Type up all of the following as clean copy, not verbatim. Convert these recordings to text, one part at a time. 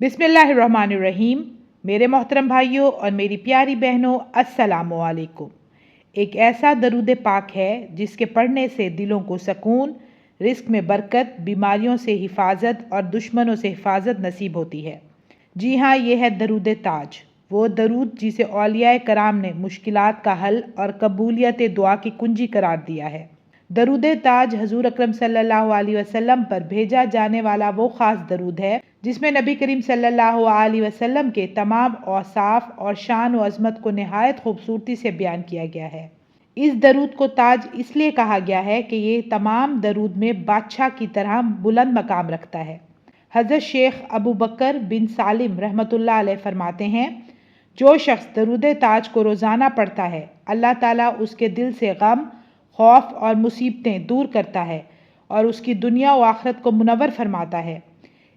बिस्मिल्लाहिर्रहमानिर्रहीम। मेरे मोहतरम भाइयों और मेरी प्यारी बहनों, अस्सलामु अलैकुम। एक ऐसा दरूद पाक है जिसके पढ़ने से दिलों को सुकून, रिस्क में बरकत, बीमारियों से हिफाजत और दुश्मनों से हिफाजत नसीब होती है। जी हाँ, ये है दरूद ताज, वो दरूद जिसे औलियाए कराम ने मुश्किलात का हल और कबूलियत दुआ की कुंजी करार दिया है। दरूद ताज हजूर अकरम सल्लल्लाहु अलैहि वसल्लम पर भेजा जाने वाला वो ख़ास दरूद है जिसमें नबी करीम सल्लल्लाहु अलैहि वसल्लम के तमाम औसाफ और शान व अज़मत को नहायत खूबसूरती से बयान किया गया है। इस दरूद को ताज इसलिए कहा गया है कि ये तमाम दरूद में बादशाह की तरह बुलंद मकाम रखता है। हज़रत शेख अबू बकर बिन सालिम रहमतुल्लाह अलैह फरमाते हैं, जो शख्स दरूद ताज को रोज़ाना पढ़ता है, अल्लाह ताला उसके दिल से गम, खौफ और मुसीबतें दूर करता है और उसकी दुनिया व आखिरत को मुनव्वर फरमाता है।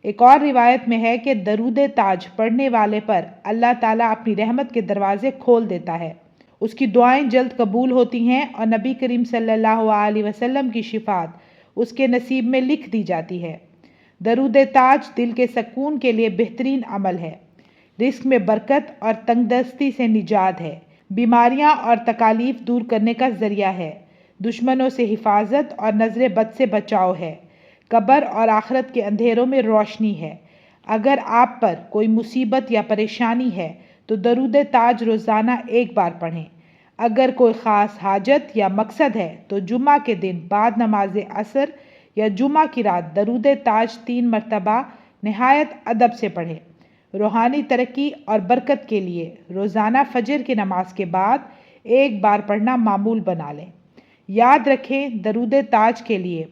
एक और रिवायत में है कि दरूद ताज पढ़ने वाले पर अल्लाह ताला अपनी रहमत के दरवाजे खोल देता है, उसकी दुआएं जल्द कबूल होती हैं और नबी करीम सल्लल्लाहु अलैहि वसल्लम की शिफात उसके नसीब में लिख दी जाती है। दरूद ताज दिल के सुकून के लिए बेहतरीन अमल है, रिस्क में बरकत और तंगदस्ती से निजात है, बीमारियां और तकालीफ दूर करने का जरिया है, दुश्मनों से हिफाजत और नजर बद से बचाव है, कब्र और आखिरत के अंधेरों में रोशनी है। अगर आप पर कोई मुसीबत या परेशानी है तो दरूद ताज रोज़ाना एक बार पढ़ें। अगर कोई ख़ास हाजत या मकसद है तो जुमा के दिन बाद नमाज असर या जुमा की रात दरूद ताज 3 मरतबा नहायत अदब से पढ़ें। रूहानी तरक्की और बरकत के लिए रोज़ाना फजर की नमाज के बाद एक बार पढ़ना मामूल बना लें। याद रखें, दरूद ताज के लिए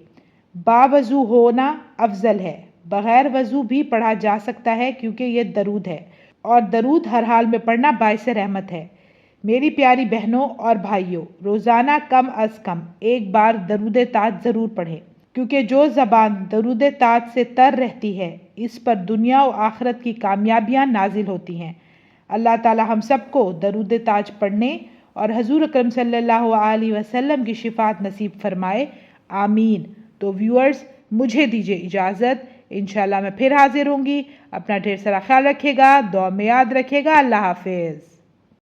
बावज़ू होना अफजल है, बग़ैर वज़ू भी पढ़ा जा सकता है क्योंकि ये दरूद है और दरूद हर हाल में पढ़ना बाइस रहमत है। मेरी प्यारी बहनों और भाइयों, रोज़ाना कम अज़ कम एक बार दरूद ताज ज़रूर पढ़ें, क्योंकि जो ज़बान दरूद ताज से तर रहती है इस पर दुनिया और आखिरत की कामयाबियाँ नाजिल होती हैं। अल्लाह ताला हम सबको दरूद ताज पढ़ने और हजूर अकरम सल्लल्लाहु अलैहि वसल्लम की शिफात नसीब फरमाए, आमीन। तो व्यूअर्स, मुझे दीजिए इजाज़त, इंशाल्लाह मैं फिर हाजिर होंगी। अपना ढेर सारा ख्याल रखिएगा, दुआ में याद रखिएगा। अल्लाह हाफिज़।